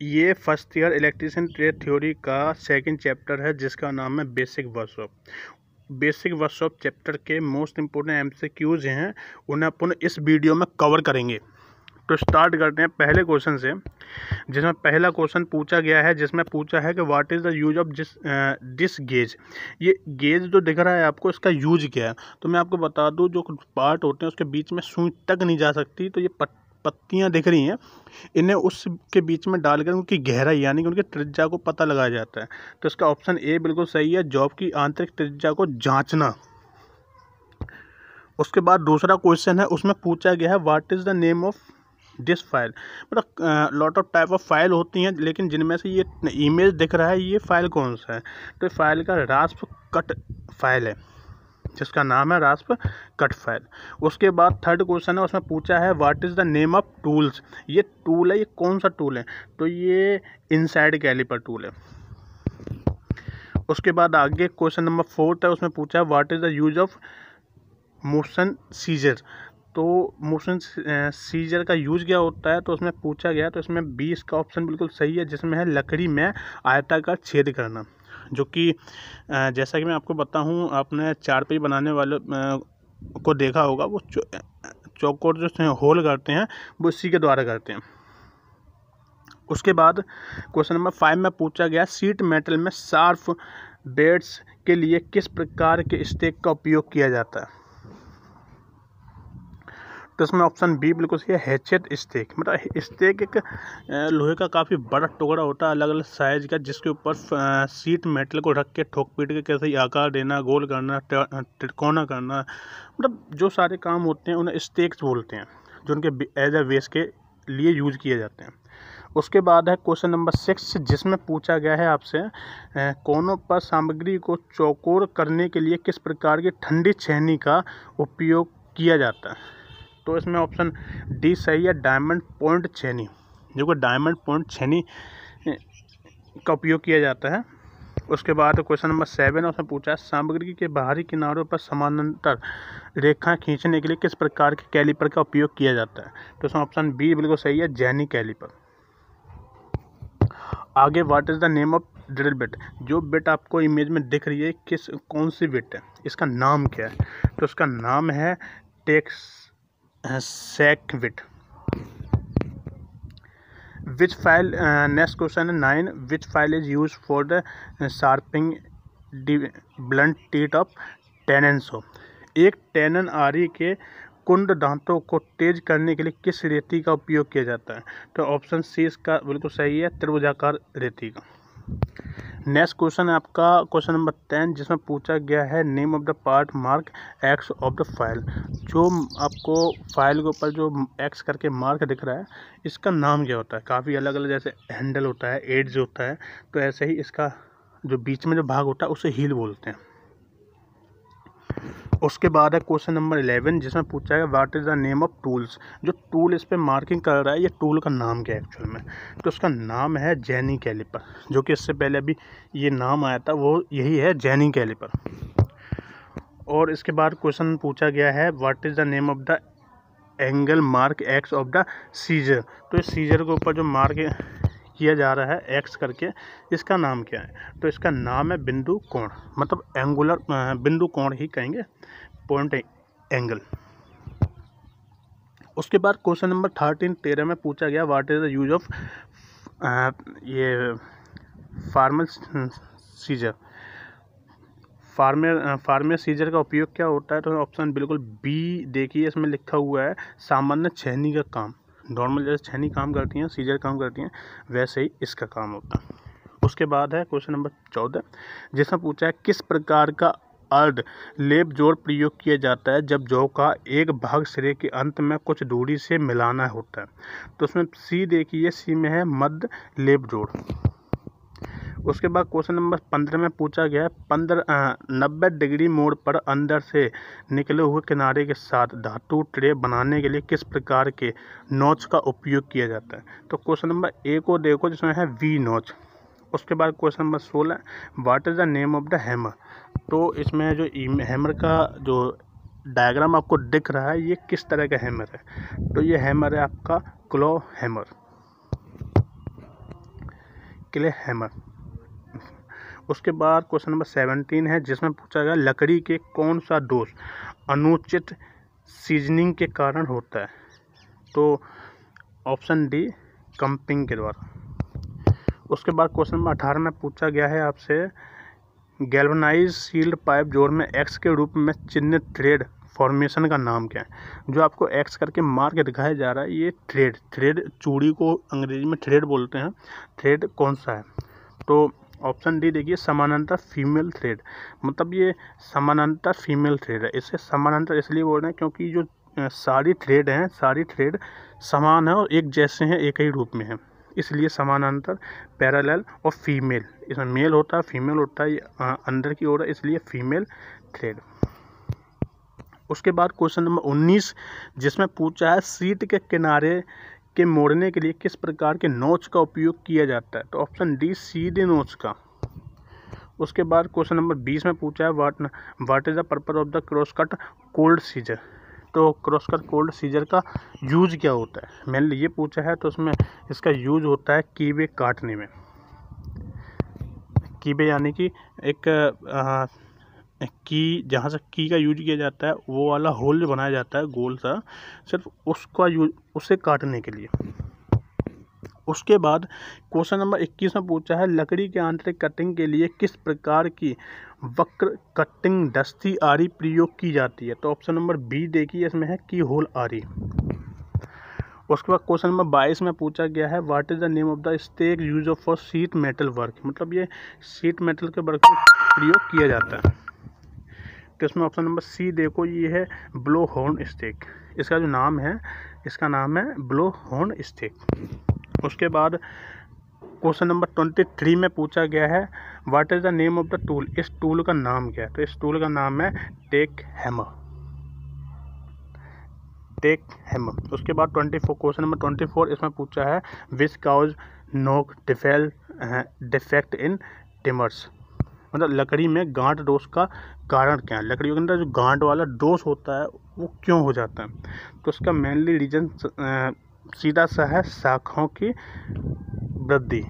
ये first year electrician trade theory का second chapter है जिसका नाम है basic workshop. Basic workshop chapter के मोस्ट इम्पोर्टेंट एमसीक्यूज हैं, उन्हें अपन इस वीडियो में कवर करेंगे। तो स्टार्ट करते हैं पहले क्वेश्चन से, जिसमें पहला क्वेश्चन पूछा गया है, जिसमें पूछा है कि what is the use of this gauge. ये गेज जो दिख रहा है आपको, इसका यूज क्या है। तो मैं आपको बता दूं, जो पार्ट होते हैं उसके बीच में सुई तक नहीं जा सकती, तो ये पत्तियां दिख रही हैं, इन्हें उसके बीच में डालकर उनकी गहराई यानी कि उनके त्रिज्या को पता लगाया जाता है। तो इसका ऑप्शन ए बिल्कुल सही है, जॉब की आंतरिक त्रिज्या को जांचना। उसके बाद दूसरा क्वेश्चन है, उसमें पूछा गया है what is the name of this file. मतलब lot of type of file होती हैं, लेकिन जिनमें से ये इमेज दिख रहा है, ये फाइल कौन सा है। तो फाइल का रास्प कट फाइल है, जिसका नाम है रास्प कट फाइल। उसके बाद थर्ड क्वेश्चन है, उसमें पूछा है what is the name of tools. ये टूल है, ये कौन सा टूल है। तो ये इनसाइड कैलिपर टूल है। उसके बाद आगे क्वेश्चन नंबर 4 है, उसमें पूछा है what is the use of motion chisel. तो मोशन सीजर का यूज क्या होता है, तो उसमें पूछा गया। तो इसमें 20 का ऑप्शन बिल्कुल सही है, जिसमें है लकड़ी में आयताकार छेद करना। जो कि जैसा कि मैं आपको बताऊं, आपने चारपाई बनाने वाले को देखा होगा, वो चौकोर जो होल करते हैं वो इसी के द्वारा करते हैं। उसके बाद क्वेश्चन नंबर 5 में पूछा गया सीट मेटल में शार्प बेड्स के लिए किस प्रकार के स्टेक का उपयोग किया जाता है। तो इसमें ऑप्शन बी बिल्कुल सही है, हैचेट स्टेक। मतलब स्टेक एक लोहे का काफ़ी बड़ा टुकड़ा होता है, अलग अलग साइज का, जिसके ऊपर सीट मेटल को रख के ठोक पीट के कैसे आकार देना, गोल करना, त्रिकोणा करना, मतलब जो सारे काम होते हैं उन्हें स्टेक्स बोलते हैं, जो उनके एज ए बेस के लिए यूज किए जाते हैं। उसके बाद है क्वेश्चन नंबर 6, जिसमें पूछा गया है आपसे कोनों पर सामग्री को चौकोर करने के लिए किस प्रकार की ठंडी छेनी का उपयोग किया जाता है। तो इसमें ऑप्शन डी सही है, डायमंड पॉइंट छेनी। जो कि डायमंड पॉइंट छेनी का उपयोग किया जाता है। उसके बाद क्वेश्चन नंबर 7 है, उसमें पूछा है सामग्री के बाहरी किनारों पर समानांतर रेखा खींचने के लिए किस प्रकार के कैलिपर का उपयोग किया जाता है। तो इसमें ऑप्शन बी बिल्कुल सही है, जेनी कैलिपर। आगे what is the name of drill bit. जो बिट आपको इमेज में दिख रही है, कौन सी बिट है, इसका नाम क्या है। तो इसका नाम है टेक्स सेक बिट। विच फाइल, नेक्स्ट क्वेश्चन है 9, which file is use for the sharping blunt teeth of tenon saw. एक टेनन आरी के कुंड दांतों को तेज करने के लिए किस रेती का उपयोग किया जाता है। तो ऑप्शन सी इसका बिल्कुल सही है, त्रिभुजाकार रेती का। नेक्स्ट क्वेश्चन है आपका क्वेश्चन नंबर 10, जिसमें पूछा गया है name of the part mark x of the file. जो आपको फाइल के ऊपर जो एक्स करके मार्क दिख रहा है, इसका नाम क्या होता है। काफ़ी अलग अलग, जैसे हैंडल होता है, एड्ज होता है, तो ऐसे ही इसका जो बीच में जो भाग होता है उसे हील बोलते हैं। उसके बाद है क्वेश्चन नंबर 11, जिसमें पूछा है what is the name of tools. जो टूल इस पर मार्किंग कर रहा है, ये टूल का नाम क्या है एक्चुअल में। तो उसका नाम है जेनी कैलिपर। जो कि इससे पहले अभी ये नाम आया था, वो यही है, जेनी कैलिपर। और इसके बाद क्वेश्चन पूछा गया है what is the name of the angle mark x of the seizure. तो इस सीजर के ऊपर जो मार्क किया जा रहा है एक्स करके, इसका नाम क्या है। तो इसका नाम है बिंदु कोण। मतलब एंगुलर बिंदु कोण ही कहेंगे, पॉइंट एंगल। उसके बाद क्वेश्चन नंबर 13 में पूछा गया what is the use of ये फार्मल सीजर। फार्मर सीजर का उपयोग क्या होता है। तो ऑप्शन बिल्कुल बी देखिए, इसमें लिखा हुआ है सामान्य छेनी का काम। नॉर्मल जैसे छेनी काम करती हैं, सीजर काम करती हैं, वैसे ही इसका काम होता है। उसके बाद है क्वेश्चन नंबर 14, जिसमें पूछा है किस प्रकार का अर्ध लेप जोड़ प्रयोग किया जाता है जब जौ का एक भाग सिरे के अंत में कुछ दूरी से मिलाना होता है। तो उसमें सी देखिए, सी में है मध्य लेप जोड़। उसके बाद क्वेश्चन नंबर 15 में पूछा गया है 90 डिग्री मोड़ पर अंदर से निकले हुए किनारे के साथ धातु ट्रे बनाने के लिए किस प्रकार के नोच का उपयोग किया जाता है। तो क्वेश्चन नंबर ए को देखो, जिसमें है वी नोच। उसके बाद question number 16, what is the name of the hammer. तो इसमें जो हैमर का जो डायग्राम आपको दिख रहा है, ये किस तरह का हैमर है। तो ये हैमर है आपका क्लो हैमर। के लिए हैमर। उसके बाद क्वेश्चन नंबर 17 है, जिसमें पूछा गया लकड़ी के कौन सा दोष अनुचित सीजनिंग के कारण होता है। तो ऑप्शन डी, कंपिंग के द्वारा। उसके बाद क्वेश्चन नंबर 18 में पूछा गया है आपसे, गैल्वनाइज सील्ड पाइप जोड़ में एक्स के रूप में चिन्हित थ्रेड फॉर्मेशन का नाम क्या है। जो आपको एक्स करके मार के दिखाया जा रहा है, ये थ्रेड चूड़ी को अंग्रेजी में थ्रेड बोलते हैं। थ्रेड कौन सा है? तो ऑप्शन डी देखिए, समानांतर फीमेल थ्रेड। मतलब ये समानांतर फीमेल थ्रेड है। इसे समानांतर इसलिए बोल रहे हैं क्योंकि जो सारी थ्रेड हैं, सारी थ्रेड समान है और एक जैसे हैं, एक ही रूप में है, इसलिए समानांतर, पैरेलल और फीमेल। इसमें मेल होता है, फीमेल होता है, ये अंदर की ओर है, इसलिए फीमेल थ्रेड। उसके बाद क्वेश्चन नंबर 19, जिसमें पूछा है सीट के किनारे के मोड़ने के लिए किस प्रकार के नोच का उपयोग किया जाता है। तो ऑप्शन डी, सीधे नोच का। उसके बाद क्वेश्चन नंबर 20 में पूछा है what is the purpose of the cross cut cold chisel. तो क्रॉस कट कोल्ड सीजर का यूज क्या होता है, मेनली ये पूछा है। तो उसमें इसका यूज होता है कीवे काटने में। कीवे यानी कि एक की, जहाँ से की का यूज किया जाता है, वो वाला होल जो बनाया जाता है गोल सा, सिर्फ उसका यूज, उसे काटने के लिए। उसके बाद क्वेश्चन नंबर 21 में पूछा है लकड़ी के आंतरिक कटिंग के लिए किस प्रकार की वक्र कटिंग दस्ती आरी प्रयोग की जाती है। तो ऑप्शन नंबर बी देखिए, इसमें है की होल आरी। उसके बाद क्वेश्चन नंबर 22 में पूछा गया है what is the name of the stake use for sheet metal work. मतलब ये शीट मेटल के वर्क में प्रयोग किया जाता है। तो इसमें ऑप्शन नंबर सी देखो, ये है ब्लो हॉर्न स्टेक। इसका जो नाम है, इसका नाम है ब्लो हॉर्न स्टेक। उसके बाद क्वेश्चन नंबर 23 में पूछा गया है what is the name of the tool. इस टूल का नाम क्या है। तो इस टूल का नाम है टेक हैमर। Take hammer. उसके बाद क्वेश्चन नंबर 24, इसमें पूछा है विच काउज नोक डिफेक्ट इन टिमर्स। मतलब लकड़ी में गांठ दोष का कारण क्या है। लकड़ियों के अंदर जो गांठ वाला दोष होता है वो क्यों हो जाता है। तो उसका मेनली रीजन सीधा सा है शाखाओं की वृद्धि।